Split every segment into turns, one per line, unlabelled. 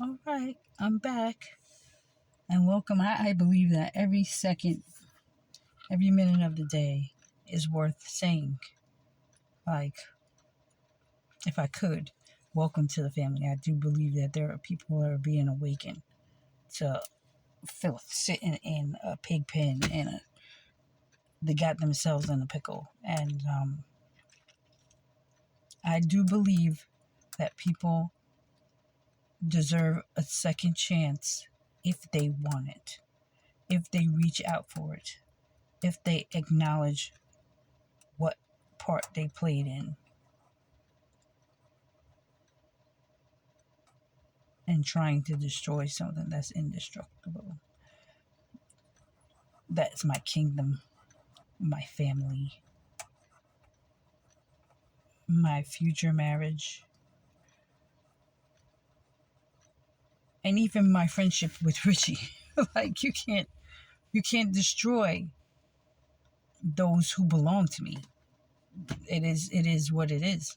All right, I'm back and welcome. I believe that every second, every minute of the day is worth saying. Like, if I could, welcome to the family. I do believe that there are people that are being awakened to filth, sitting in a pig pen and they got themselves in a pickle. And I do believe that people deserve a second chance if they want it, if they reach out for it, if they acknowledge what part they played in trying to destroy something that's indestructible. That's my kingdom, my family, my future marriage, and even my friendship with Richie. Like you can't destroy those who belong to me. It is what it is.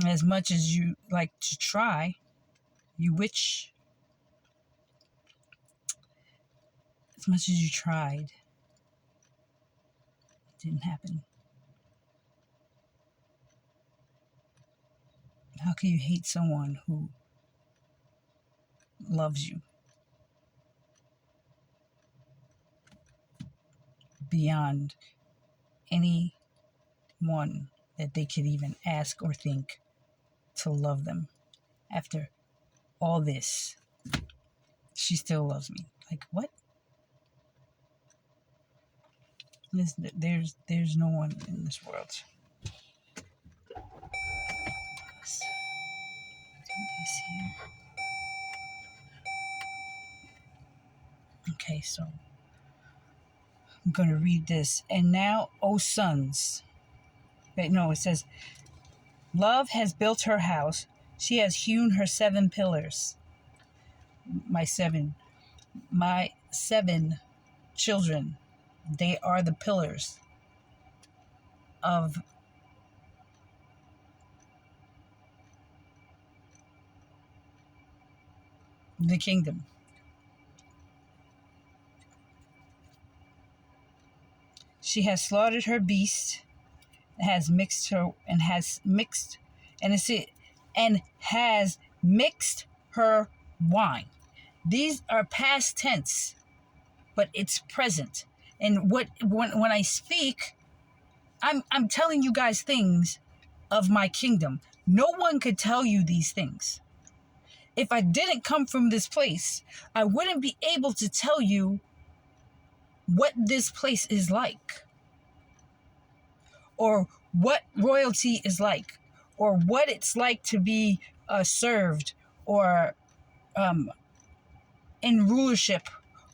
As much as you like to try, you wish as much as you tried, it didn't happen. How can you hate someone who loves you beyond anyone that they could even ask or think to love them? After all this, she still loves me. Like, what? There's no one in this world. Let's do this here. Okay, so I'm going to read this. And now, O sons. Wait, no, it says, love has built her house. She has hewn her 7 pillars. My seven children, they are the pillars of the kingdom. She has slaughtered her beast, has mixed her and has mixed and it's it and has mixed her wine. These are past tense, but it's present. And when I speak, I'm telling you guys things of my kingdom. No one could tell you these things. If I didn't come from this place, I wouldn't be able to tell you what this place is like, or what royalty is like, or what it's like to be served or um, in rulership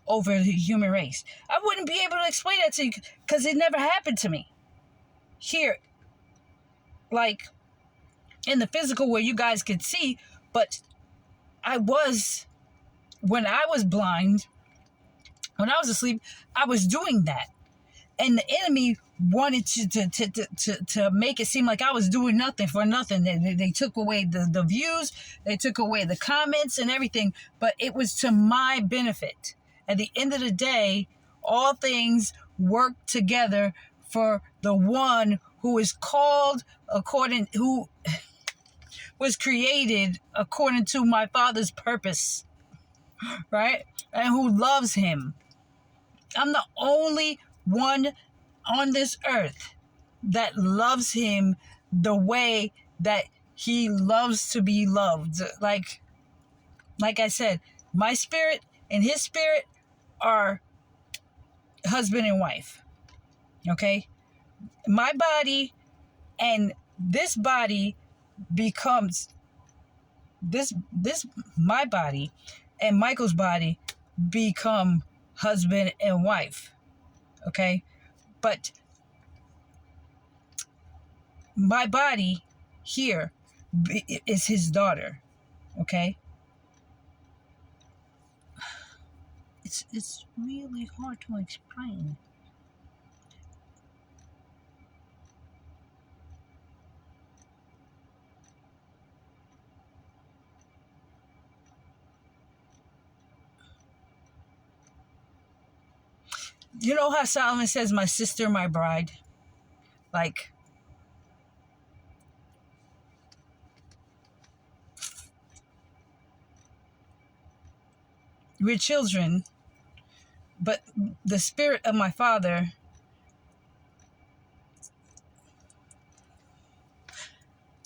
over the human race. I wouldn't be able to explain that to you because it never happened to me. Here, like in the physical where you guys could see, but when I was blind, when I was asleep, I was doing that. And the enemy wanted to make it seem like I was doing nothing for nothing. They took away the views, they took away the comments and everything, but it was to my benefit. At the end of the day, all things work together for the one who is called who was created according to my Father's purpose, right? And who loves him. I'm the only one on this earth that loves him the way that he loves to be loved. Like I said, my spirit and his spirit are husband and wife. Okay? My body and this body becomes this my body and Michael's body become husband and wife. Okay? But my body here is his daughter. Okay? It's really hard to explain. You know how Solomon says, my sister, my bride? Like, we're children, but the spirit of my father,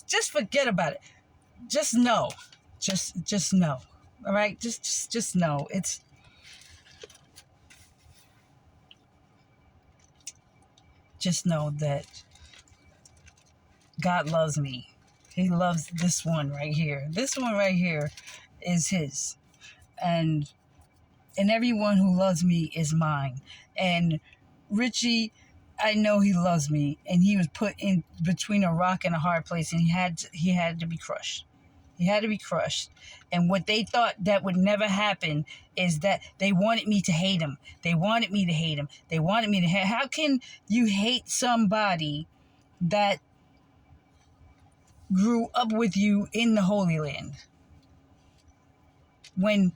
just forget about it. Just know. Just know. All right? Just know. Just know that God loves me. He loves this one right here. This one right here is his. And everyone who loves me is mine. And Richie, I know he loves me, and he was put in between a rock and a hard place, and he had to be crushed. He had to be crushed. And what they thought that would never happen is that they wanted me to hate him. They wanted me to hate him. They wanted me to hate. How can you hate somebody that grew up with you in the Holy Land? When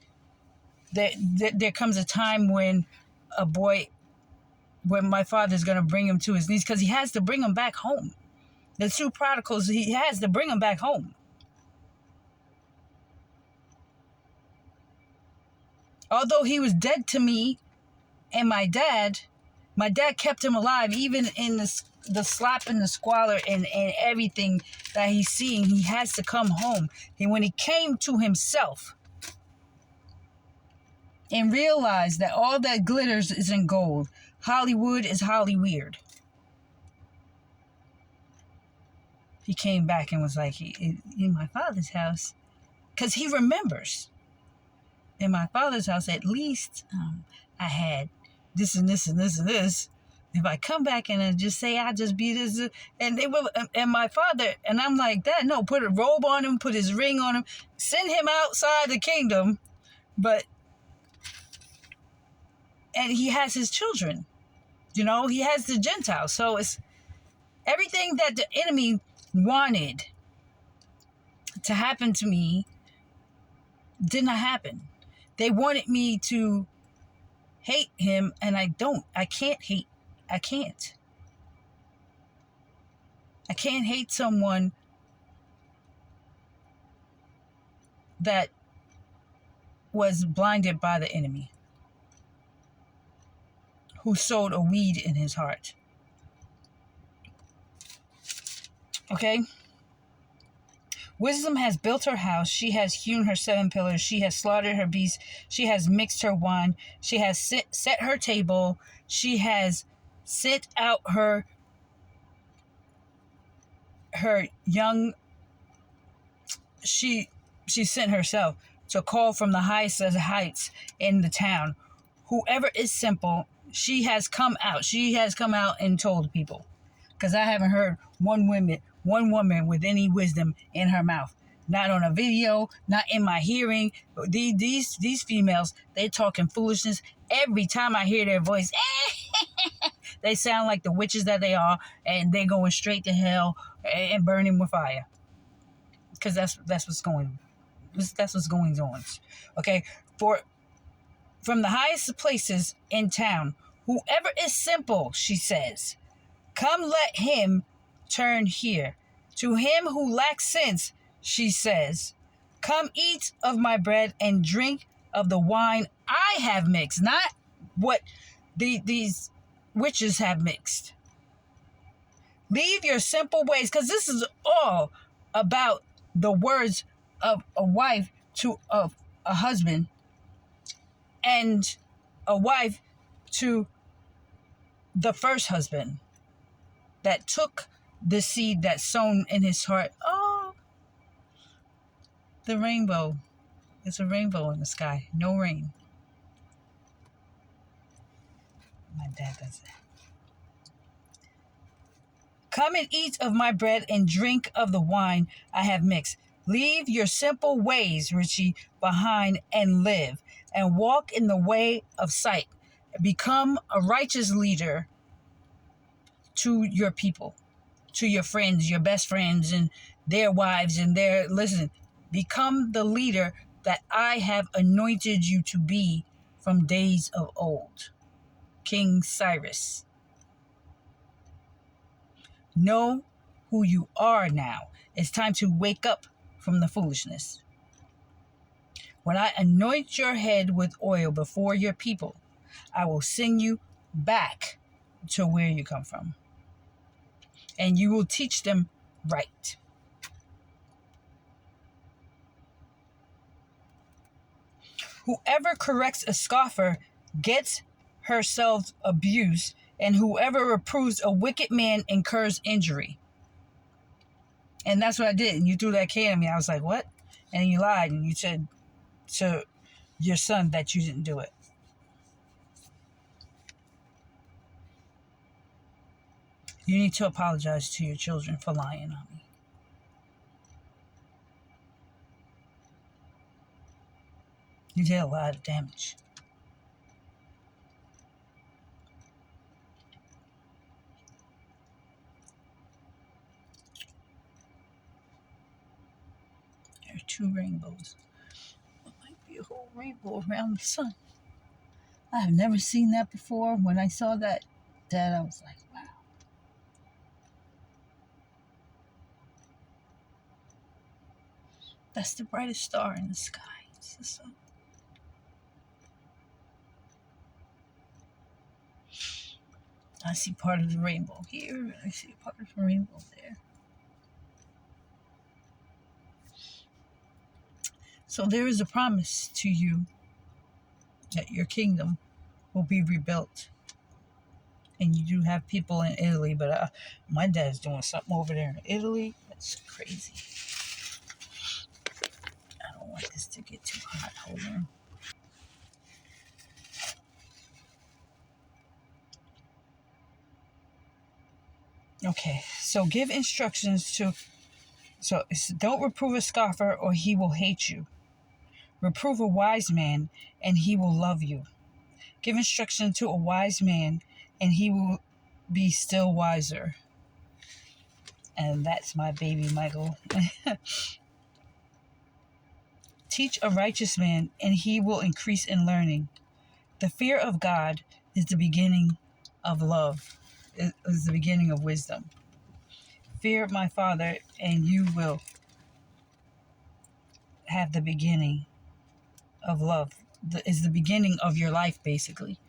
there comes a time when my father's going to bring him to his knees, because he has to bring him back home. The two prodigals, he has to bring him back home. Although he was dead to me and my dad kept him alive, even in the slop and the squalor and everything that he's seeing. He has to come home. And when he came to himself and realized that all that glitters isn't gold, Hollywood is Hollyweird, he came back and was like, in my father's house, because he remembers. In my father's house, at least I had this and this and this and this. If I come back and I just say I just be this, and they will, and my father, and I'm like, that, no, put a robe on him, put his ring on him, send him outside the kingdom, and he has his children, he has the Gentiles. So it's everything that the enemy wanted to happen to me did not happen. They wanted me to hate him, and I don't. I can't hate. I can't. I can't hate someone that was blinded by the enemy, who sowed a weed in his heart. Okay? Wisdom has built her house. She has hewn her 7 pillars. She has slaughtered her beasts. She has mixed her wine. She has set her table. She has sent out her young. She sent herself to call from the highest of the heights in the town. Whoever is simple, she has come out. She has come out and told people. Because I haven't heard one woman with any wisdom in her mouth. Not on a video, not in my hearing. These females, they talking foolishness. Every time I hear their voice, they sound like the witches that they are, and they're going straight to hell and burning with fire. Because that's what's going. That's what's going on. Okay, from the highest places in town, whoever is simple, she says, come, let him turn here. To him who lacks sense, she says, come eat of my bread and drink of the wine I have mixed, not what these witches have mixed. Leave your simple ways, because this is all about the words of a wife to a husband, and a wife to the first husband that took the seed that's sown in his heart. Oh, the rainbow. It's a rainbow in the sky. No rain. My dad does that. Come and eat of my bread and drink of the wine I have mixed. Leave your simple ways, Richie, behind and live, and walk in the way of sight. Become a righteous leader to your people, to your friends, your best friends, and their wives, and listen, become the leader that I have anointed you to be from days of old. King Cyrus. Know who you are now. It's time to wake up from the foolishness. When I anoint your head with oil before your people, I will send you back to where you come from, and you will teach them right. Whoever corrects a scoffer gets herself abused, and whoever reproves a wicked man incurs injury. And that's what I did. And you threw that can at me. I was like, what? And you lied, and you said to your son that you didn't do it. You need to apologize to your children for lying on me. You did a lot of damage. There are 2 rainbows. It might be a whole rainbow around the sun. I have never seen that before. When I saw that, I was like, wow. That's the brightest star in the sky. It's the sun. I see part of the rainbow here, and I see part of the rainbow there. So there is a promise to you that your kingdom will be rebuilt. And you do have people in Italy, but my dad's doing something over there in Italy. That's crazy. I don't want this to get too hot. Hold on. Okay, so give instructions to... So don't reprove a scoffer or he will hate you. Reprove a wise man and he will love you. Give instruction to a wise man and he will be still wiser. And that's my baby Michael. Teach a righteous man and he will increase in learning. The fear of God is the beginning of love. It is the beginning of wisdom. Fear my Father and you will have the beginning of love. Is the beginning of your life, basically.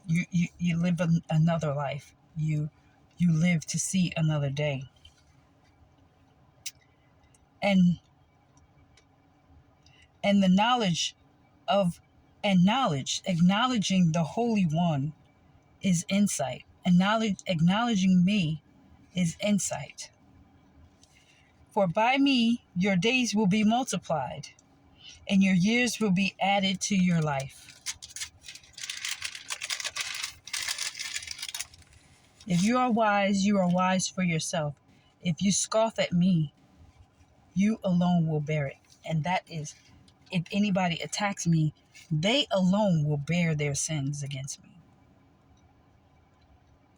You live another life. You live to see another day. And the knowledge of acknowledging the Holy One is insight. And acknowledging me is insight. For by me your days will be multiplied, and your years will be added to your life. If you are wise for yourself. If you scoff at me, you alone will bear it. And that is, if anybody attacks me, they alone will bear their sins against me.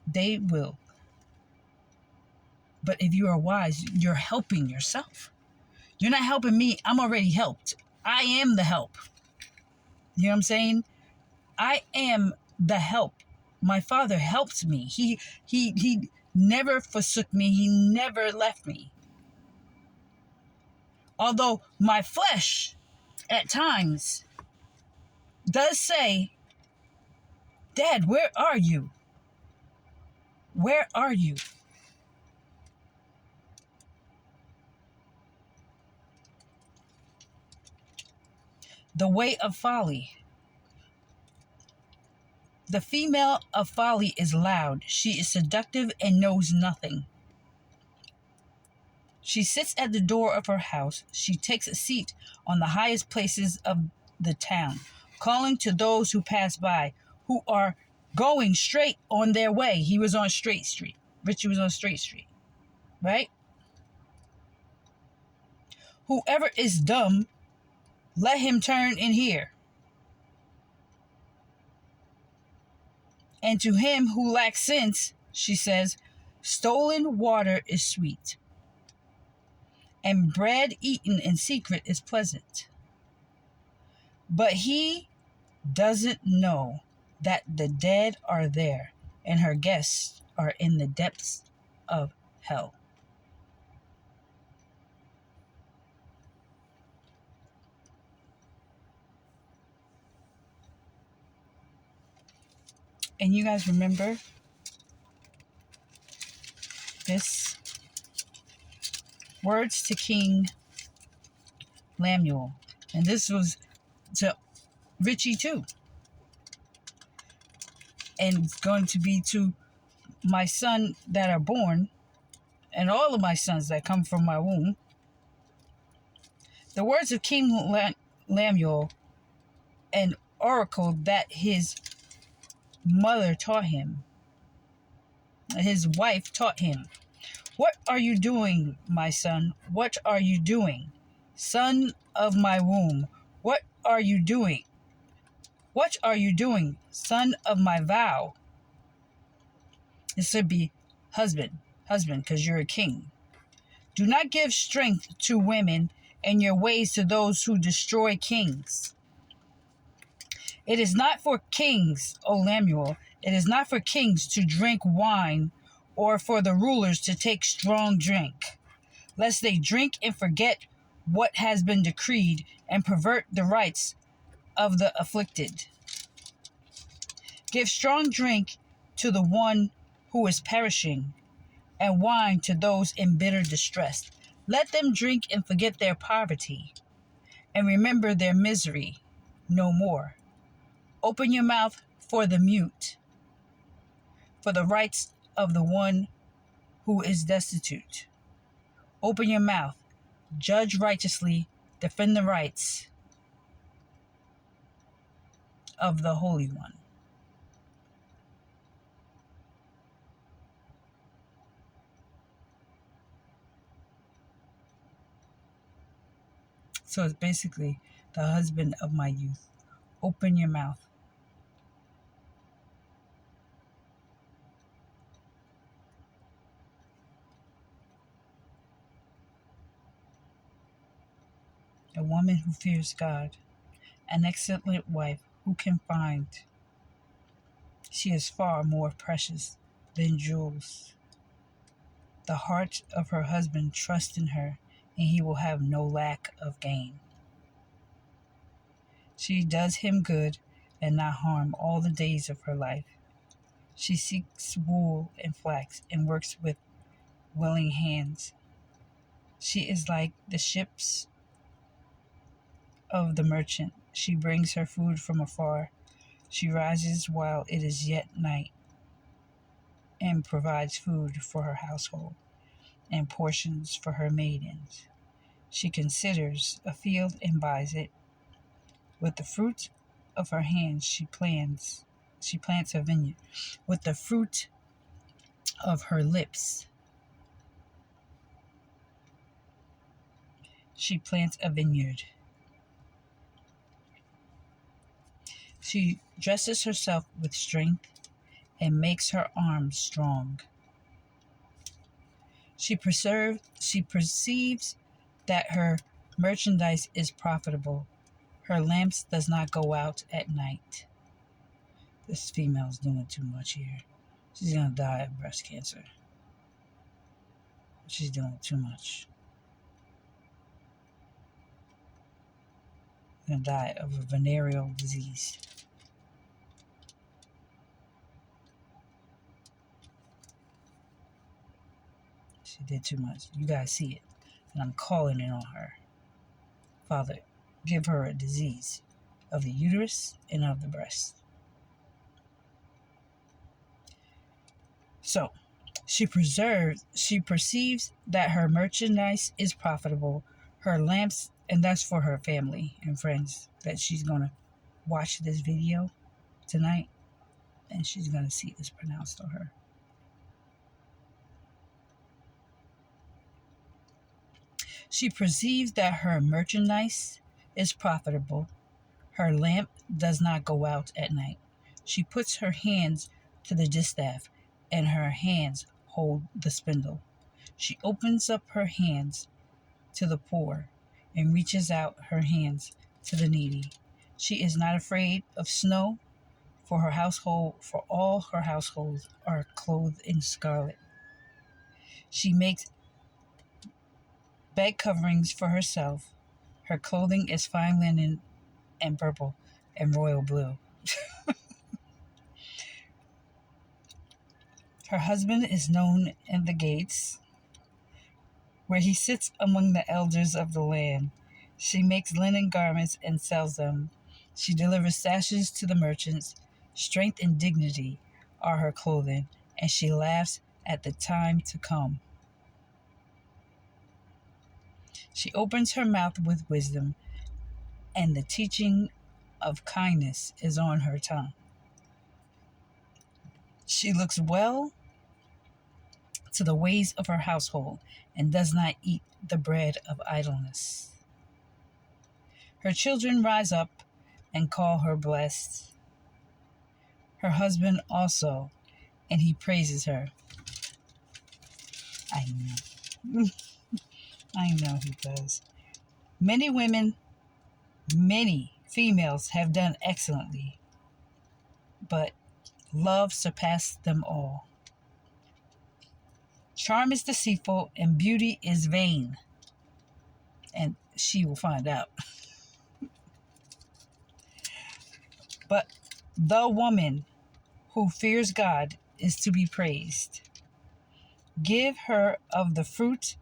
They will. But if you are wise, you're helping yourself. You're not helping me. I'm already helped. I am the help. You know what I'm saying? I am the help. My Father helped me. He never forsook me. He never left me. Although my flesh at times does say, Dad, where are you? Where are you? The way of folly. The female of folly is loud. She is seductive and knows nothing. She sits at the door of her house. She takes a seat on the highest places of the town, calling to those who pass by, who are going straight on their way. He was on Straight Street. Richie was on Straight Street, right? Whoever is dumb, let him turn and hear. And to him who lacks sense, she says, stolen water is sweet, and bread eaten in secret is pleasant. But he doesn't know that the dead are there, and her guests are in the depths of hell. And you guys remember this? Words to King Lemuel. And this was to Richie too. And it's going to be to my son that are born, and all of my sons that come from my womb. The words of King Lemuel, an oracle that his mother taught him, his wife taught him. What are you doing, my son? What are you doing? Son of my womb, what are you doing? What are you doing, son of my vow? This should be husband, because you're a king. Do not give strength to women and your ways to those who destroy kings. It is not for kings, O Lemuel, it is not for kings to drink wine or for the rulers to take strong drink, lest they drink and forget what has been decreed and pervert the rights of the afflicted. Give strong drink to the one who is perishing, and wine to those in bitter distress. Let them drink and forget their poverty, and remember their misery no more. Open your mouth for the mute, for the rights of the one who is destitute. Open your mouth, judge righteously, defend the rights of the Holy One. So it's basically the husband of my youth. Open your mouth. A woman who fears God, an excellent wife who can find. She is far more precious than jewels. The heart of her husband trusts in her, and he will have no lack of gain. She does him good and not harm all the days of her life. She seeks wool and flax and works with willing hands. She is like the ships of the merchant. She brings her food from afar. She rises while it is yet night and provides food for her household and portions for her maidens. She considers a field and buys it. With the fruit of her hands she plants a vineyard. With the fruit of her lips she plants a vineyard. She dresses herself with strength and makes her arms strong. She perceives that her merchandise is profitable. Her lamps does not go out at night. This female's doing too much here. She's going to die of breast cancer. She's doing too much. Going to die of a venereal disease. She did too much. You guys see it. And I'm calling it on her. Father, give her a disease of the uterus and of the breast. So, she perceives that her merchandise is profitable, her lamps, and that's for her family and friends, that she's going to watch this video tonight, and she's going to see this pronounced on her. She perceives that her merchandise is profitable, her lamp does not go out at night. She puts her hands to the distaff, and her hands hold the spindle. She opens up her hands to the poor and reaches out her hands to the needy. She is not afraid of snow, for all her households are clothed in scarlet. She makes bed coverings for herself. Her clothing is fine linen and purple and royal blue. Her husband is known in the gates, where he sits among the elders of the land. She makes linen garments and sells them. She delivers sashes to the merchants. Strength and dignity are her clothing, and she laughs at the time to come. She opens her mouth with wisdom, and the teaching of kindness is on her tongue. She looks well to the ways of her household and does not eat the bread of idleness. Her children rise up and call her blessed. Her husband also, and he praises her. I know. I know he does. Many females have done excellently, but love surpassed them all. Charm is deceitful and beauty is vain, and she will find out. But the woman who fears God is to be praised. Give her of the fruit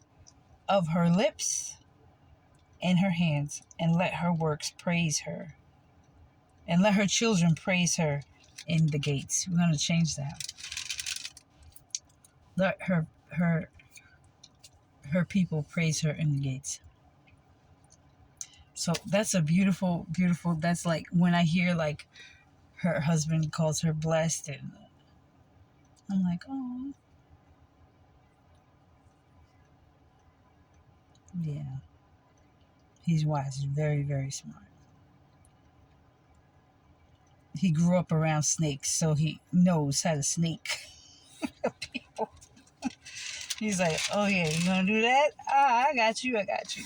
of her lips and her hands, and let her works praise her, and let her children praise her in the gates. We're going to change that. Let her people praise her in the gates. So that's a beautiful, beautiful. That's like when I hear like her husband calls her blessed, and I'm like, oh, yeah. He's wise. He's very, very smart. He grew up around snakes, so he knows how to snake people. He's like, oh yeah, you gonna do that? Ah, I got you. I got you.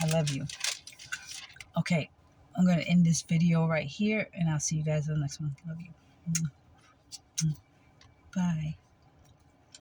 I love you. Okay, I'm gonna end this video right here, and I'll see you guys in the next one. Love you. Bye.